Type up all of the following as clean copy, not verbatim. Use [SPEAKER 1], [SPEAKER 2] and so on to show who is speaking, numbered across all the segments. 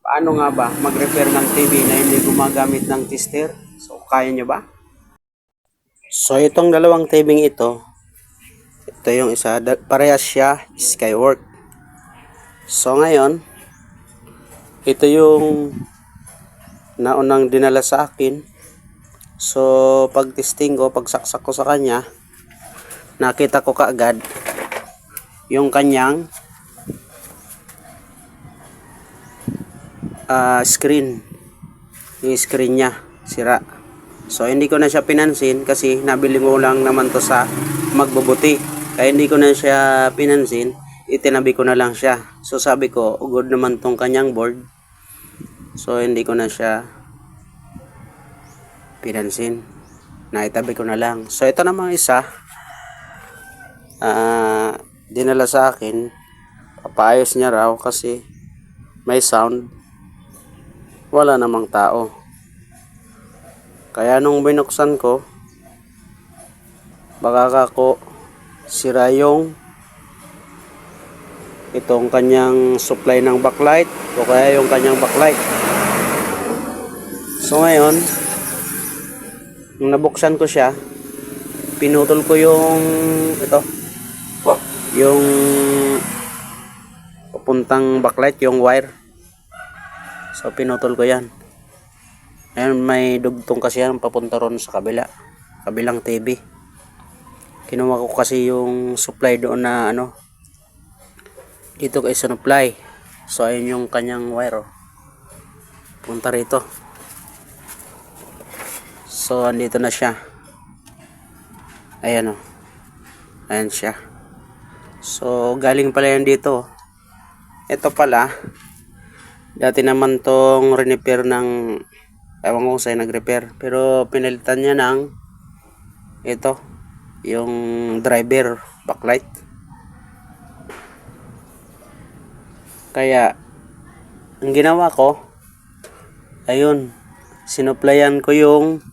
[SPEAKER 1] Paano nga ba mag-repair ng TV na hindi gumagamit ng tester? So, kaya nyo ba? So, itong dalawang TV ito yung isa, parehas siya, Skywork. So, ngayon, ito yung naunang dinala sa akin. So, pag testing ko, pag saksak ko sa kanya, nakita ko kaagad yung kanyang screen. Yung screen niya, sira. So, hindi ko na siya pinansin kasi nabili ko lang naman to sa magbubuti. Kaya hindi ko na siya pinansin, itinabi ko na lang siya. So, sabi ko, good naman tong kanyang board. So, hindi ko na siya pinansin. Naitabi ko na lang. So, ito namang isa, dinala sa akin. Papaayos niya raw kasi may sound. Wala namang tao. Kaya nung binuksan ko, baka ako sira yung itong kanyang supply ng backlight o kaya yung kanyang backlight. So ngayon, nung nabuksan ko siya, pinutol ko yung yung papuntang backlight, yung wire. So pinutol ko yan. Ayun, may dugtong kasi yan papunta ron sa kabilang TV. Kinuha ko kasi yung supply doon na dito kay supply. So ayun yung kanyang wire, punta rito. So andito na siya. Ayan ayan siya. So galing pala yan dito. Ito pala, dati naman tong repair ng, ewan ko kung sa'yo nag-repair, pero pinalitan niya ng yung driver backlight. Kaya ang ginawa ko, ayun, sinuplayan ko yung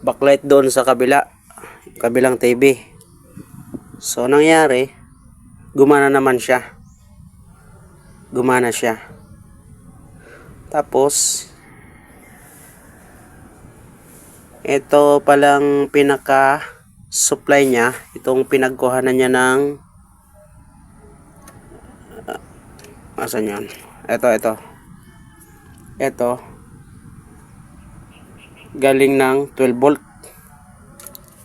[SPEAKER 1] backlight doon sa kabilang TV. So nangyari, gumana naman siya. Gumana siya. Tapos ito palang pinaka supply niya, itong pinagkuhanan niya ng asan yun? Ito galing ng 12 volt.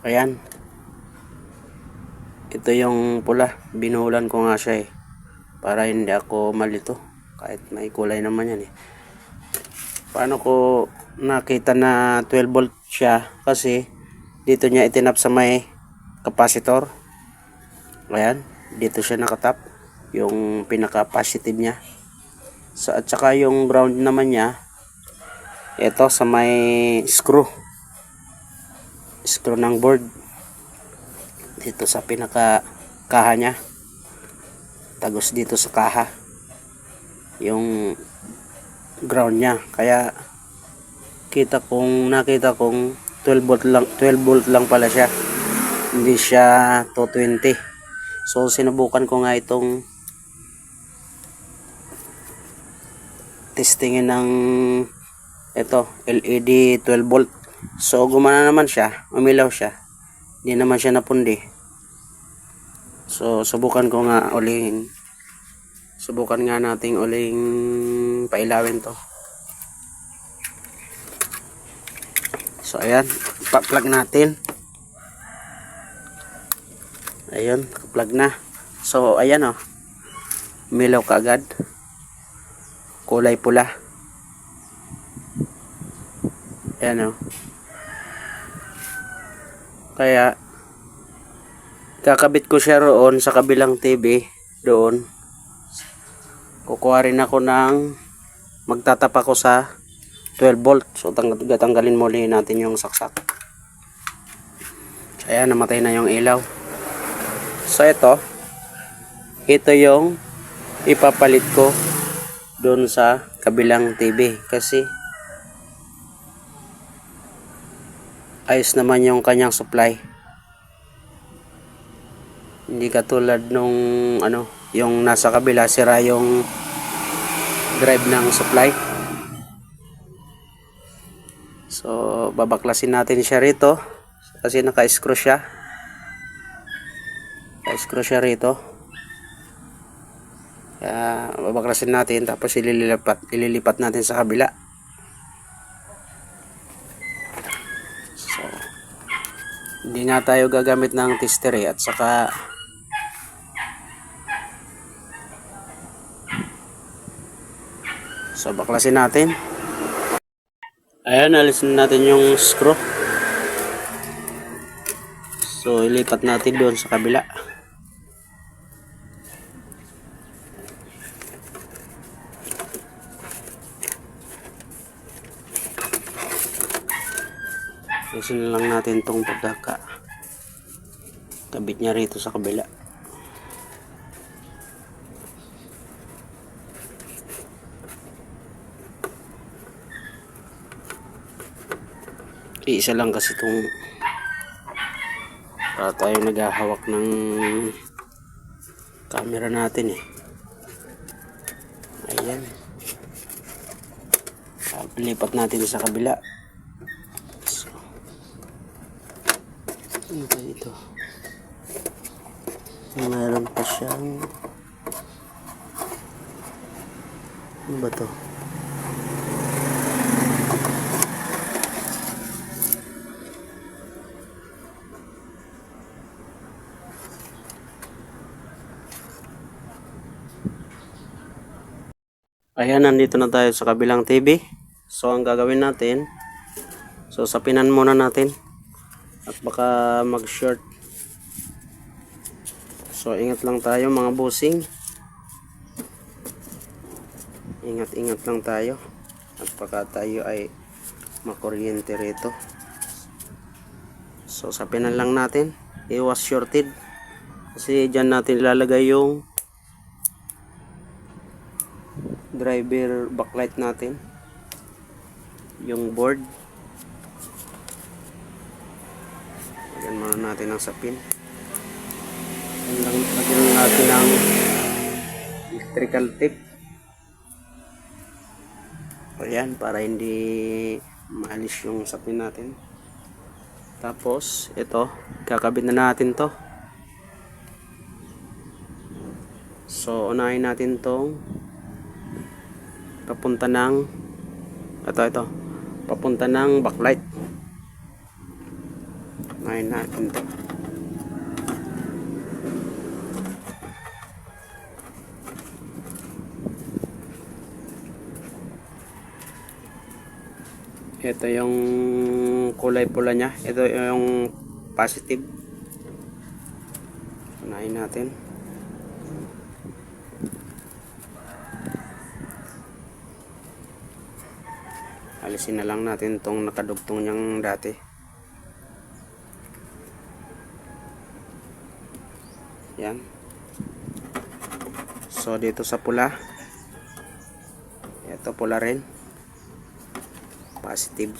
[SPEAKER 1] Ayan, ito yung pula, binuhulan ko nga siya para hindi ako malito kahit may kulay naman yan Paano ko nakita na 12 volt siya? Kasi dito niya itinap sa may capacitor. Ayan, dito siya nakatap, yung pinaka positive niya. So, at saka yung ground naman niya, ito sa may screw ng board, dito sa pinaka kaha niya, tagos dito sa kaha yung ground niya. Kaya nakita kong 12 volt lang pala siya, hindi siya 220. So sinubukan ko nga itong testingin ng LED 12 volt. So gumana naman siya, umilaw siya, hindi naman siya napundi. So subukan nga nating uling pailawin to. So ayan, pa-plug natin. Ayun, plug na. So ayan umilaw kaagad, kulay pula. Ayan kaya kakabit ko siya roon sa kabilang TV doon. Kukuha rin ako magtatap ako sa 12 volt. So tanggalin muli natin yung saksak. Ayan, namatay na yung ilaw. So ito yung ipapalit ko doon sa kabilang TV kasi ayos naman yung kanyang supply. Hindi katulad nung yung nasa kabila, sira yung drive ng supply. So babaklasin natin siya rito kasi naka-screw siya. Naka-screw siya rito. Kaya babaklasin natin tapos ililipat natin sa kabila. So hindi nga tayo gagamit ng tester at saka so baklasin natin. Ayan, alisin natin yung screw. So ilipat natin doon sa kabila. Alisin lang natin tong pagkaka kabit niya rito sa kabila. Isa lang kasi itong tayo naghahawak ng camera natin eh. Ayan, lipat natin sa kabila. So, ano ba ito? Mayroon pa siyang ano ba to? Ayan, nandito na tayo sa kabilang TV. So ang gagawin natin, so sapinan muna natin at baka mag short. So ingat lang tayo mga bossing, ingat lang tayo at baka tayo ay makuryente rito. So sapinan lang natin, iwas shorted kasi dyan natin ilalagay yung driver backlight natin, yung board. Lagyan muna natin ang sapin. Lagyan natin ang electrical tape. Ayan, para hindi maalis yung sapin natin. Tapos ito, kakabit na natin to. So unahin natin tong papunta ng ito papunta ng backlight. Unahin natin to. Ito yung kulay pula nya, ito yung positive. Unahin natin. Alisin na lang natin tong nakadugtong niyang dati. Yan. So dito sa pula, ito pula rin, positive.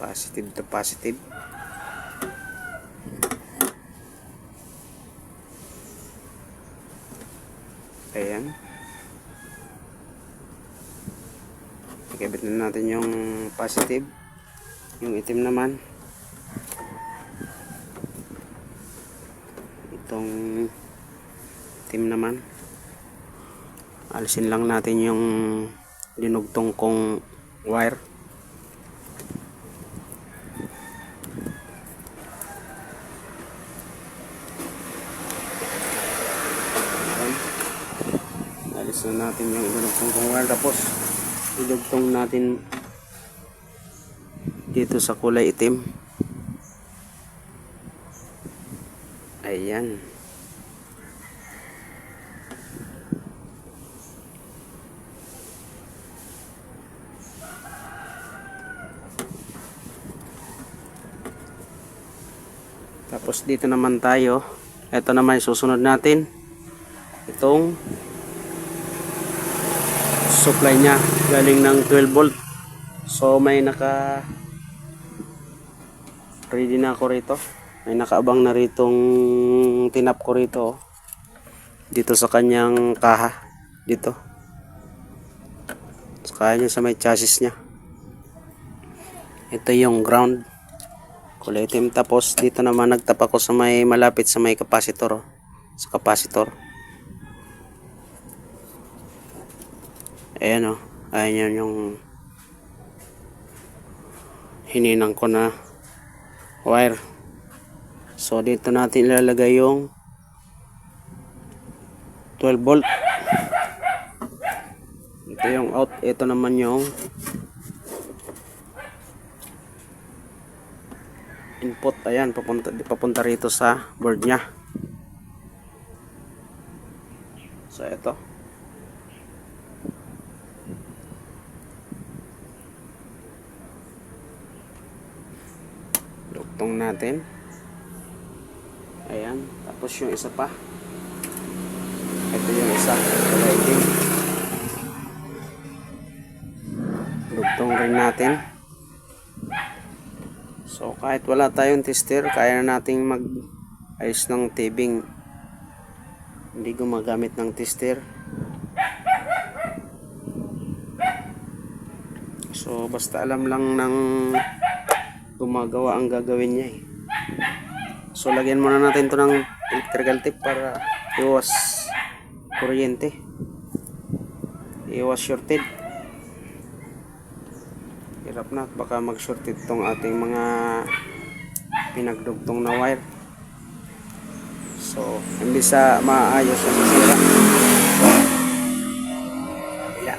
[SPEAKER 1] Positive to positive. Ayan. Ikabit na natin yung positive. Yung itim naman, itong itim naman, alisin lang natin yung dinugtong kong wire. Alisin natin yung dinugtong kong wire, tapos idugtong natin dito sa kulay itim. Ayan. Tapos dito naman tayo, ito naman susunod natin, itong supply nya galing ng 12 volt. So may naka ready na ako rito, may nakaabang na ritong tinap ko rito. dito sa kanyang kaha. Dito. Sa kaya niya sa may chassis niya. Ito yung ground. Kulay itim. Tapos dito naman nagtap ako sa may malapit sa may capacitor. Sa capacitor. Ayan o. Ayan yung hininang ko na wire. So dito natin ilalagay yung 12 volt. Ito yung out. Ito naman yung input. Ayan, papunta rito sa board nya. So ito. Luktong natin. Ayan. Tapos yung isa pa. Ito yung isa. Lighting. Luktong rin natin. So kahit wala tayong tester, kaya na nating mag-ayos ng tubing. Hindi gumagamit ng tester. So basta alam lang ng gumagawa ang gagawin niya eh. So lagyan muna natin to ng electrical tape para iwas kuryente. Iwas shorted. Hirap na at baka mag-shorted tong ating mga pinagdugtong na wire. So imbis sa maayos na sisira. Yeah.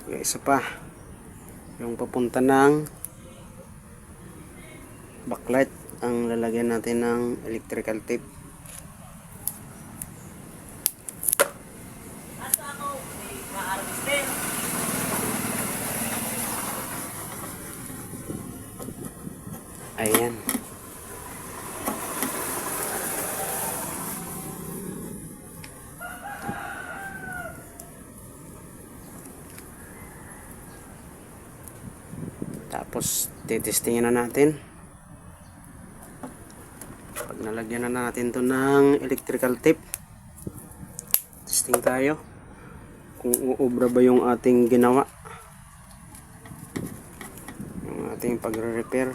[SPEAKER 1] Okay, isa pa yung papunta ng backlight ang lalagyan natin ng electrical tape. Ayan. Tapos titestingin na natin. Pag nalagyan na natin to ng electrical tape, testing tayo kung uubra ba yung ating ginawa, yung ating pagre-repair.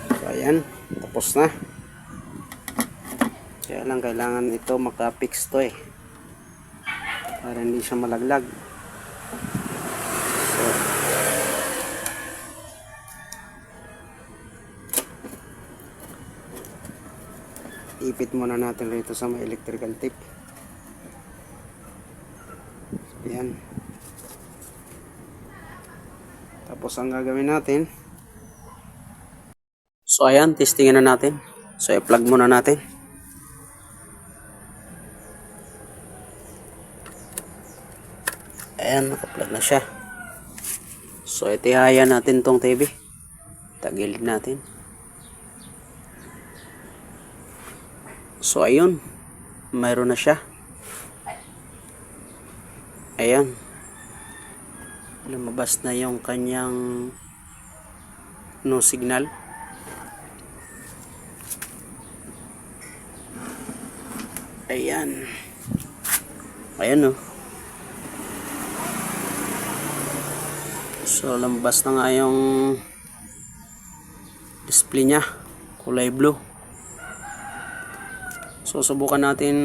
[SPEAKER 1] So ayan, tapos na. Kaya lang kailangan ito maka-fix to eh, para hindi siya malaglag. So ipit muna natin rito sa may electrical tape. Ayan. Tapos ang gagawin natin, so ayan, testingin na natin. So i-plug muna natin. Ayan, naka-plug na siya. So itihayan natin tong TV. Tagilid natin. So ayun, mayroon na siya. Ayan, lumabas na yung kanyang no signal. Ayan. Ayan oh. So lumabas na nga yung display nya, kulay blue. So subukan natin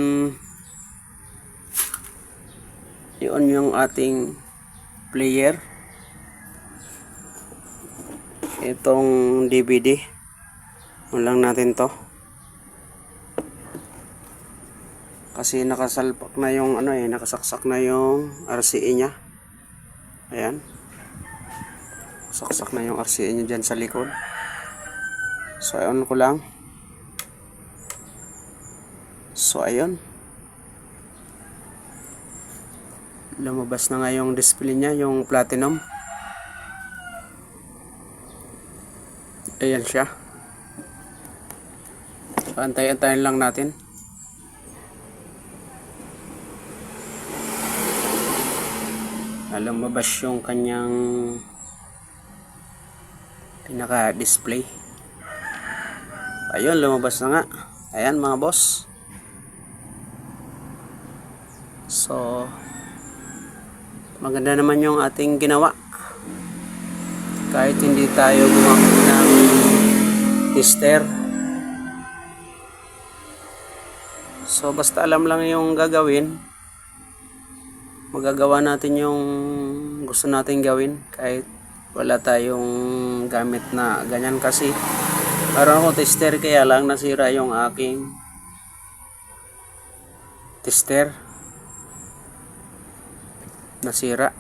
[SPEAKER 1] i-on yung ating player, itong DVD. On lang natin to kasi nakasalpak na yung ano eh, nakasaksak na yung RCA nya. Ayan, saksak na yung RCA nya dyan sa likod. So i-on ko lang. So ayun, lumabas na nga yung display niya, yung platinum. Ayan siya. So, antay-antayin lang natin. Lumabas yung kanyang pinaka-display. Ayun, lumabas na nga. Ayan mga boss. So, maganda naman yung ating ginawa. Kahit hindi tayo gumamit ng tester. So, basta alam lang yung gagawin, magagawa natin yung gusto natin gawin kahit wala tayong gamit na ganyan. Kasi meron ako tester, kaya lang nasira yung aking tester. Nasira,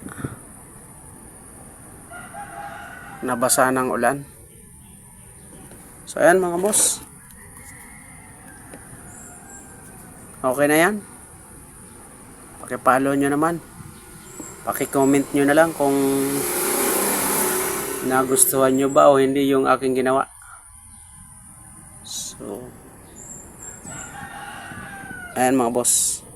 [SPEAKER 1] nabasa ng ulan. So ayan mga boss, okay na yan. Pakipollow nyo naman, pakicomment nyo na lang kung nagustuhan nyo ba o hindi yung aking ginawa. So ayan mga boss.